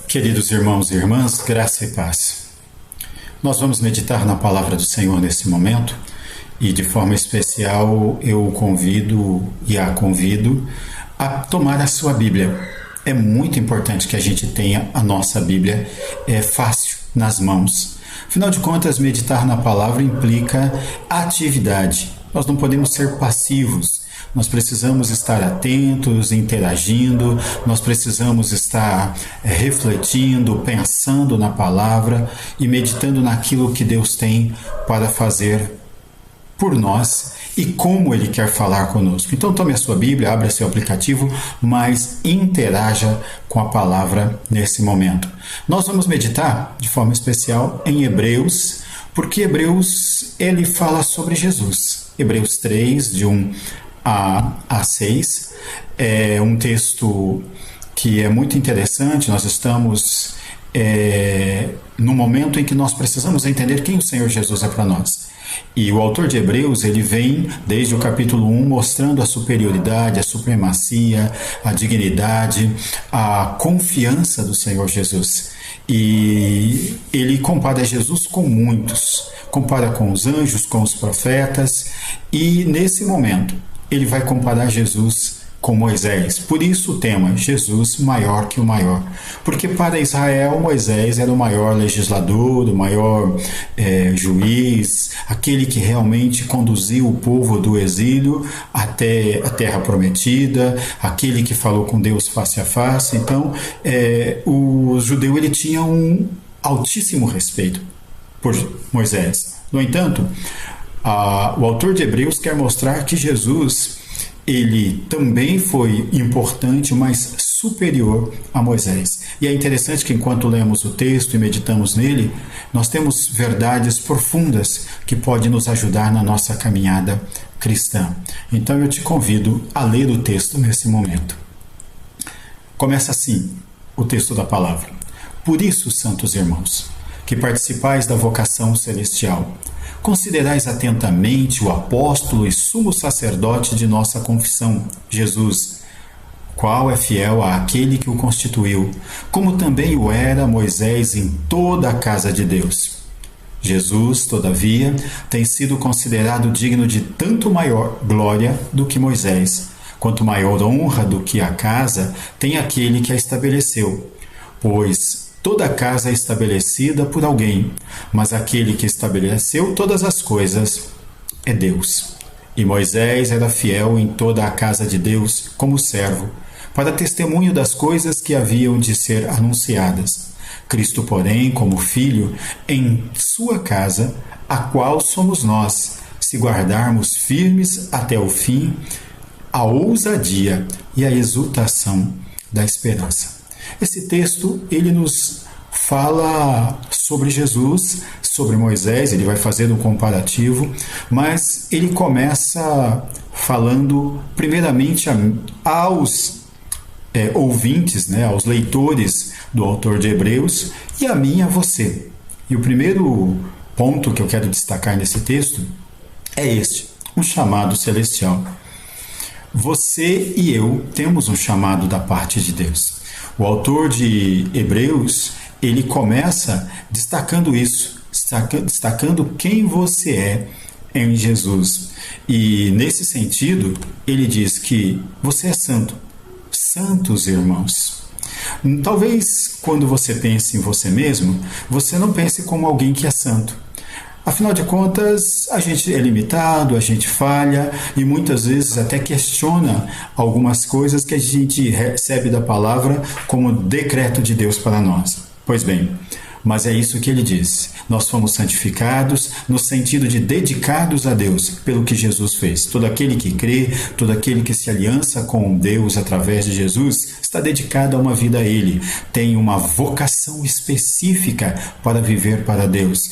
Queridos irmãos e irmãs, graça e paz. Nós vamos meditar na palavra do Senhor nesse momento e, de forma especial, eu o convido e a convido a tomar a sua Bíblia. É muito importante que a gente tenha a nossa Bíblia fácil nas mãos. Afinal de contas, meditar na palavra implica atividade. Nós não podemos ser passivos. Nós precisamos estar atentos, interagindo, nós precisamos estar refletindo, pensando na palavra e meditando naquilo que Deus tem para fazer por nós e como Ele quer falar conosco. Então tome a sua Bíblia, abra seu aplicativo, mas interaja com a palavra nesse momento. Nós vamos meditar de forma especial em Hebreus, porque Hebreus ele fala sobre Jesus. Hebreus 3, de 1 a 6, é um texto que é muito interessante. Nós estamos no momento em que nós precisamos entender quem o Senhor Jesus é para nós. E o autor de Hebreus, ele vem desde o capítulo 1 mostrando a superioridade, a supremacia, a dignidade, a confiança do Senhor Jesus. E ele compara Jesus com muitos, compara com os anjos, com os profetas, e nesse momento ele vai comparar Jesus com Moisés. Por isso o tema, Jesus maior que o maior. Porque para Israel, Moisés era o maior legislador, o maior juiz, aquele que realmente conduziu o povo do exílio até a terra prometida, aquele que falou com Deus face a face. Então, o judeu ele tinha um altíssimo respeito por Moisés. No entanto, o autor de Hebreus quer mostrar que Jesus ele também foi importante, mas superior a Moisés. E é interessante que enquanto lemos o texto e meditamos nele, nós temos verdades profundas que podem nos ajudar na nossa caminhada cristã. Então eu te convido a ler o texto nesse momento. Começa assim o texto da palavra. Por isso, santos irmãos, que participais da vocação celestial, considerais atentamente o apóstolo e sumo sacerdote de nossa confissão, Jesus, qual é fiel àquele que o constituiu, como também o era Moisés em toda a casa de Deus. Jesus, todavia, tem sido considerado digno de tanto maior glória do que Moisés, quanto maior honra do que a casa tem aquele que a estabeleceu, pois toda a casa é estabelecida por alguém, mas aquele que estabeleceu todas as coisas é Deus. E Moisés era fiel em toda a casa de Deus como servo, para testemunho das coisas que haviam de ser anunciadas. Cristo, porém, como filho, em sua casa, a qual somos nós, se guardarmos firmes até o fim a ousadia e a exultação da esperança. Esse texto, ele nos fala sobre Jesus, sobre Moisés, ele vai fazer um comparativo, mas ele começa falando primeiramente aos ouvintes, aos leitores do autor de Hebreus, e a mim e a você. E o primeiro ponto que eu quero destacar nesse texto é este, um chamado celestial. Você e eu temos um chamado da parte de Deus. O autor de Hebreus, ele começa destacando isso, destacando quem você é em Jesus. E nesse sentido, ele diz que você é santo. Santos irmãos. Talvez quando você pense em você mesmo, você não pense como alguém que é santo. Afinal de contas, a gente é limitado, a gente falha e muitas vezes até questiona algumas coisas que a gente recebe da palavra como decreto de Deus para nós. Pois bem, mas é isso que ele diz. Nós fomos santificados no sentido de dedicados a Deus pelo que Jesus fez. Todo aquele que crê, todo aquele que se aliança com Deus através de Jesus, está dedicado a uma vida a Ele. Tem uma vocação específica para viver para Deus.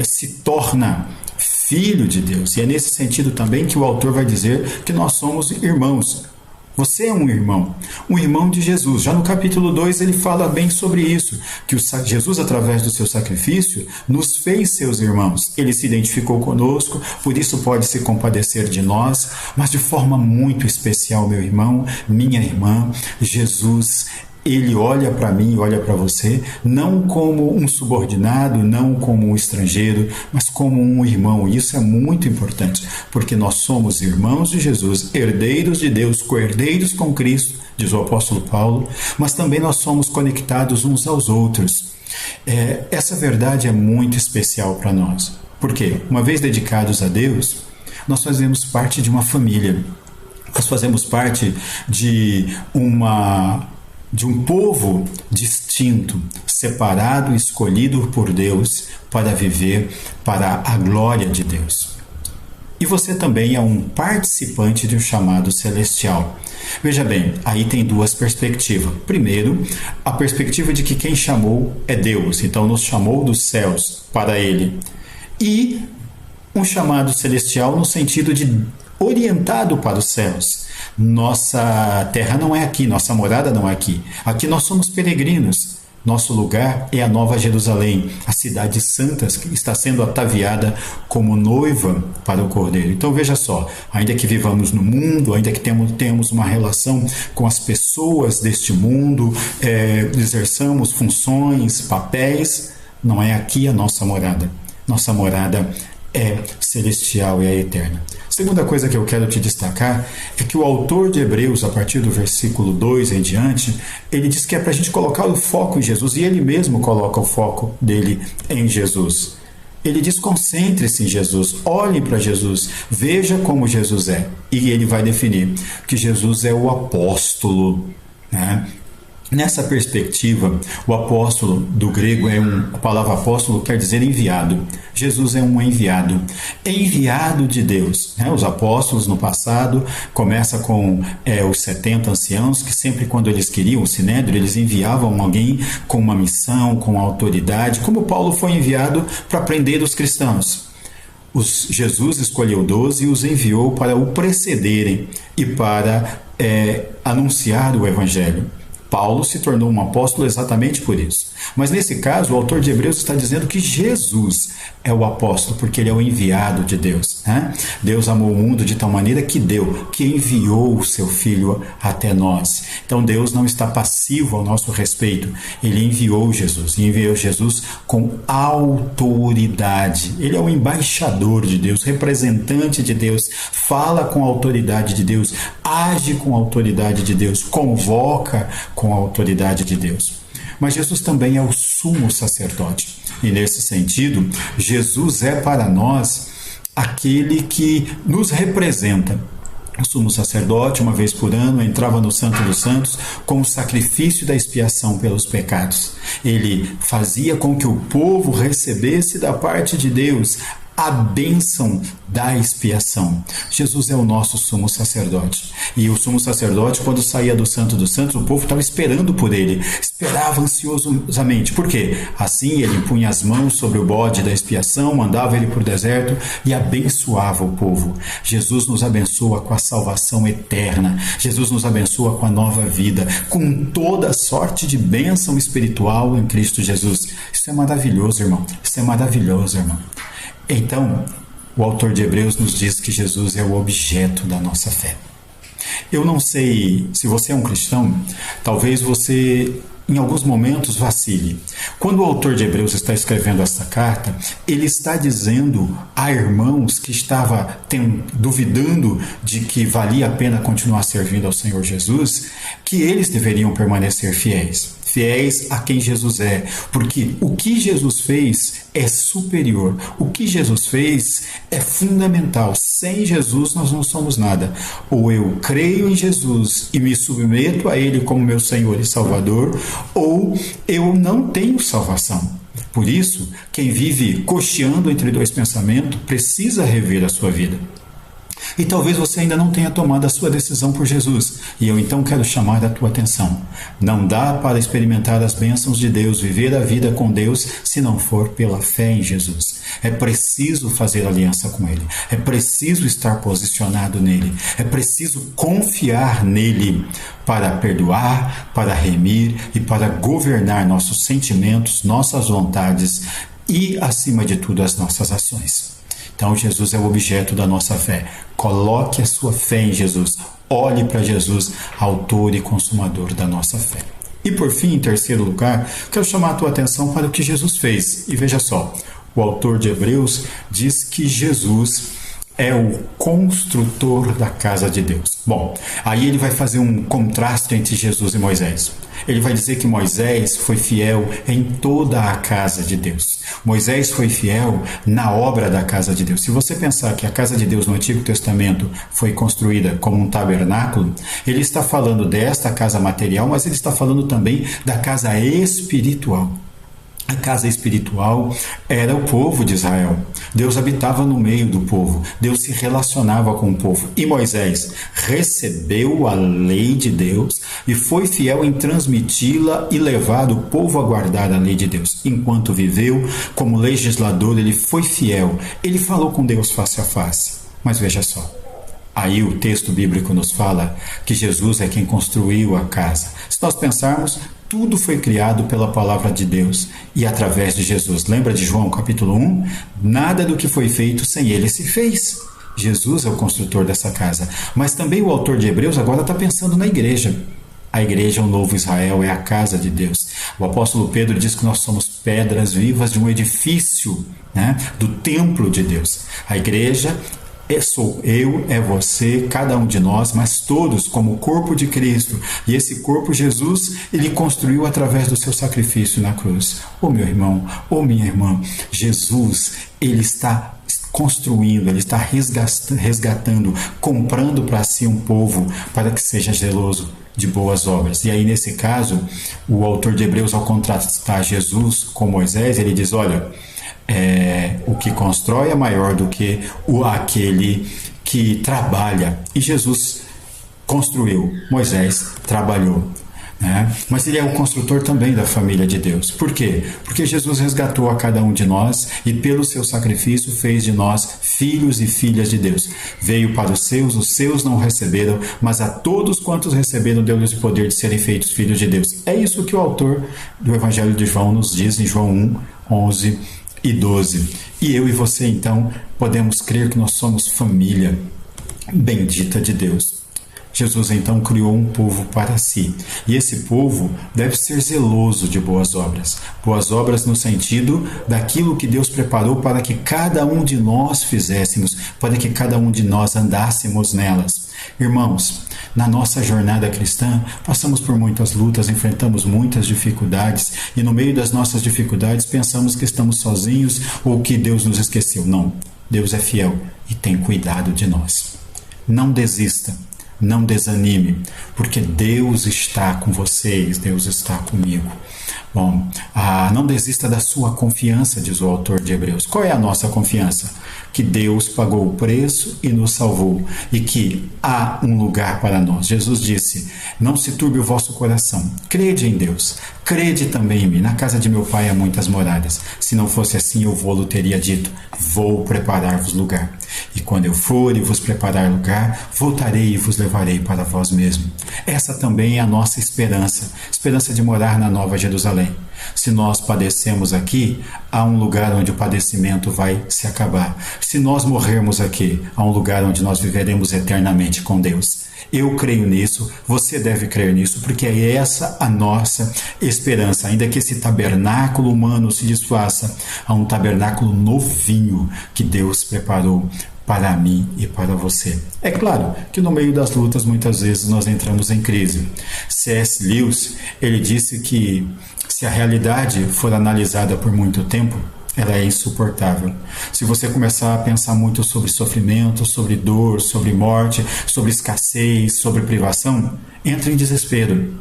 Se torna filho de Deus. E é nesse sentido também que o autor vai dizer que nós somos irmãos. Você é um irmão de Jesus. Já no capítulo 2 ele fala bem sobre isso, que Jesus, através do seu sacrifício, nos fez seus irmãos. Ele se identificou conosco, por isso pode se compadecer de nós, mas de forma muito especial, meu irmão, minha irmã, Jesus Ele olha para mim, olha para você, não como um subordinado, não como um estrangeiro, mas como um irmão. E isso é muito importante, porque nós somos irmãos de Jesus, herdeiros de Deus, co-herdeiros com Cristo, diz o apóstolo Paulo, mas também nós somos conectados uns aos outros. Essa verdade é muito especial para nós. Por quê? Uma vez dedicados a Deus, nós fazemos parte de uma família. Nós fazemos parte de um povo distinto, separado e escolhido por Deus para viver para a glória de Deus. E você também é um participante de um chamado celestial. Veja bem, aí tem duas perspectivas. Primeiro, a perspectiva de que quem chamou é Deus, então nos chamou dos céus para Ele. E um chamado celestial no sentido de orientado para os céus. Nossa terra não é aqui, nossa morada não é aqui. Aqui nós somos peregrinos. Nosso lugar é a Nova Jerusalém, a cidade santa que está sendo ataviada como noiva para o Cordeiro. Então veja só, ainda que vivamos no mundo, ainda que tenhamos uma relação com as pessoas deste mundo, exerçamos funções, papéis, não é aqui a nossa morada. Nossa morada é celestial e é eterna. Segunda coisa que eu quero te destacar é que o autor de Hebreus, a partir do versículo 2 em diante, ele diz que é para a gente colocar o foco em Jesus, e ele mesmo coloca o foco dele em Jesus. Ele diz: concentre-se em Jesus, olhe para Jesus, veja como Jesus é. E ele vai definir que Jesus é o apóstolo, né? Nessa perspectiva, o apóstolo do grego a palavra apóstolo quer dizer enviado. Jesus é um enviado de Deus. Né? Os apóstolos no passado começa com os 70 anciãos, que sempre quando eles queriam o sinédrio, eles enviavam alguém com uma missão, com autoridade, como Paulo foi enviado para prender os cristãos. Jesus escolheu 12 e os enviou para o precederem e para anunciar o evangelho. Paulo se tornou um apóstolo exatamente por isso. Mas nesse caso, o autor de Hebreus está dizendo que Jesus é o apóstolo, porque ele é o enviado de Deus. Né? Deus amou o mundo de tal maneira que enviou o seu Filho até nós. Então Deus não está passivo ao nosso respeito. Ele enviou Jesus, e enviou Jesus com autoridade. Ele é o embaixador de Deus, representante de Deus, fala com a autoridade de Deus, age com a autoridade de Deus, convoca com a autoridade de Deus. Mas Jesus também é o sumo sacerdote. E nesse sentido, Jesus é para nós aquele que nos representa. O sumo sacerdote, uma vez por ano, entrava no Santo dos Santos com o sacrifício da expiação pelos pecados. Ele fazia com que o povo recebesse da parte de Deus a bênção da expiação. Jesus é o nosso sumo sacerdote. E o sumo sacerdote, quando saía do Santo dos Santos, o povo estava esperando por ele, esperava ansiosamente. Por quê? Assim ele punha as mãos sobre o bode da expiação, mandava ele para o deserto e abençoava o povo. Jesus nos abençoa com a salvação eterna. Jesus nos abençoa com a nova vida, com toda sorte de bênção espiritual em Cristo Jesus. Isso é maravilhoso, irmão. Isso é maravilhoso, irmão. Então, o autor de Hebreus nos diz que Jesus é o objeto da nossa fé. Eu não sei se você é um cristão, talvez você em alguns momentos vacile. Quando o autor de Hebreus está escrevendo essa carta, ele está dizendo a irmãos que estavam duvidando de que valia a pena continuar servindo ao Senhor Jesus, que eles deveriam permanecer fiéis a quem Jesus é, porque o que Jesus fez é superior, o que Jesus fez é fundamental. Sem Jesus nós não somos nada. Ou eu creio em Jesus e me submeto a Ele como meu Senhor e Salvador, ou eu não tenho salvação. Por isso, quem vive cocheando entre dois pensamentos precisa rever a sua vida. E talvez você ainda não tenha tomado a sua decisão por Jesus. E eu então quero chamar a tua atenção. Não dá para experimentar as bênçãos de Deus, viver a vida com Deus, se não for pela fé em Jesus. É preciso fazer aliança com Ele. É preciso estar posicionado nele. É preciso confiar nele para perdoar, para remir e para governar nossos sentimentos, nossas vontades e, acima de tudo, as nossas ações. Então Jesus é o objeto da nossa fé. Coloque a sua fé em Jesus. Olhe para Jesus, autor e consumador da nossa fé. E por fim, em terceiro lugar, quero chamar a tua atenção para o que Jesus fez. E veja só, o autor de Hebreus diz que Jesus é o construtor da casa de Deus. Bom, aí ele vai fazer um contraste entre Jesus e Moisés. Ele vai dizer que Moisés foi fiel em toda a casa de Deus. Moisés foi fiel na obra da casa de Deus. Se você pensar que a casa de Deus no Antigo Testamento foi construída como um tabernáculo, ele está falando desta casa material, mas ele está falando também da casa espiritual. A casa espiritual era o povo de Israel. Deus habitava no meio do povo. Deus se relacionava com o povo. E Moisés recebeu a lei de Deus e foi fiel em transmiti-la e levar o povo a guardar a lei de Deus. Enquanto viveu como legislador, ele foi fiel. Ele falou com Deus face a face. Mas veja só. Aí o texto bíblico nos fala que Jesus é quem construiu a casa. Se nós pensarmos, tudo foi criado pela palavra de Deus e através de Jesus. Lembra de João capítulo 1? Nada do que foi feito sem ele se fez. Jesus é o construtor dessa casa. Mas também o autor de Hebreus agora está pensando na igreja. A igreja, o novo Israel, é a casa de Deus. O apóstolo Pedro diz que nós somos pedras vivas de um edifício, né, do templo de Deus. A igreja sou eu, é você, cada um de nós, mas todos como o corpo de Cristo. E esse corpo, Jesus, ele construiu através do seu sacrifício na cruz. Ô meu irmão, ô minha irmã, Jesus, ele está construindo, ele está resgatando, comprando para si um povo para que seja zeloso de boas obras. E aí, nesse caso, o autor de Hebreus, ao contrastar Jesus com Moisés, ele diz, olha, o que constrói é maior do que aquele que trabalha. E Jesus construiu, Moisés trabalhou. Né? Mas ele é o construtor também da família de Deus. Por quê? Porque Jesus resgatou a cada um de nós e pelo seu sacrifício fez de nós filhos e filhas de Deus. Veio para os seus não o receberam, mas a todos quantos receberam deu-lhes o poder de serem feitos filhos de Deus. É isso que o autor do Evangelho de João nos diz em João 1, 11 e 12. E eu e você, então, podemos crer que nós somos família bendita de Deus. Jesus, então, criou um povo para si. E esse povo deve ser zeloso de boas obras. Boas obras no sentido daquilo que Deus preparou para que cada um de nós fizéssemos, para que cada um de nós andássemos nelas. Irmãos, na nossa jornada cristã, passamos por muitas lutas, enfrentamos muitas dificuldades e no meio das nossas dificuldades pensamos que estamos sozinhos ou que Deus nos esqueceu. Não, Deus é fiel e tem cuidado de nós. Não desista, não desanime, porque Deus está com vocês, Deus está comigo. Bom, não desista da sua confiança, diz o autor de Hebreus. Qual é a nossa confiança? Que Deus pagou o preço e nos salvou e que há um lugar para nós. Jesus disse, não se turbe o vosso coração, crede em Deus, crede também em mim. Na casa de meu pai há muitas moradas. Se não fosse assim, eu vou-lo teria dito, vou preparar-vos lugar. E quando eu for e vos preparar lugar, voltarei e vos levarei para vós mesmo. Essa também é a nossa esperança, esperança de morar na Nova Jerusalém. Se nós padecemos aqui, há um lugar onde o padecimento vai se acabar. Se nós morrermos aqui, há um lugar onde nós viveremos eternamente com Deus. Eu creio nisso, você deve crer nisso, porque é essa a nossa esperança. Ainda que esse tabernáculo humano se desfaça, há um tabernáculo novinho que Deus preparou para mim e para você. É claro que no meio das lutas muitas vezes nós entramos em crise. C.S. Lewis, ele disse que se a realidade for analisada por muito tempo, ela é insuportável. Se você começar a pensar muito sobre sofrimento, sobre dor, sobre morte, sobre escassez, sobre privação, entra em desespero.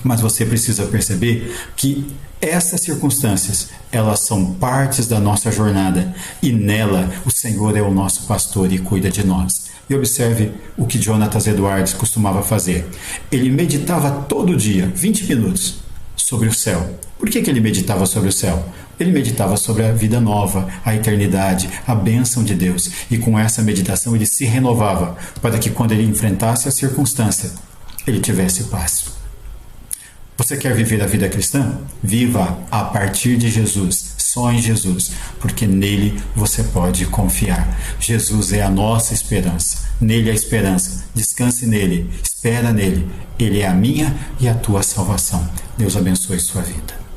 Mas você precisa perceber que essas circunstâncias, elas são partes da nossa jornada e nela o Senhor é o nosso pastor e cuida de nós. E observe o que Jonathan Edwards costumava fazer. Ele meditava todo dia, 20 minutos, sobre o céu. Por que ele meditava sobre o céu? Ele meditava sobre a vida nova, a eternidade, a bênção de Deus. E com essa meditação ele se renovava para que quando ele enfrentasse a circunstância, ele tivesse paz. Você quer viver a vida cristã? Viva a partir de Jesus, só em Jesus, porque nele você pode confiar. Jesus é a nossa esperança. Nele a esperança. Descanse nele, espera nele. Ele é a minha e a tua salvação. Deus abençoe sua vida.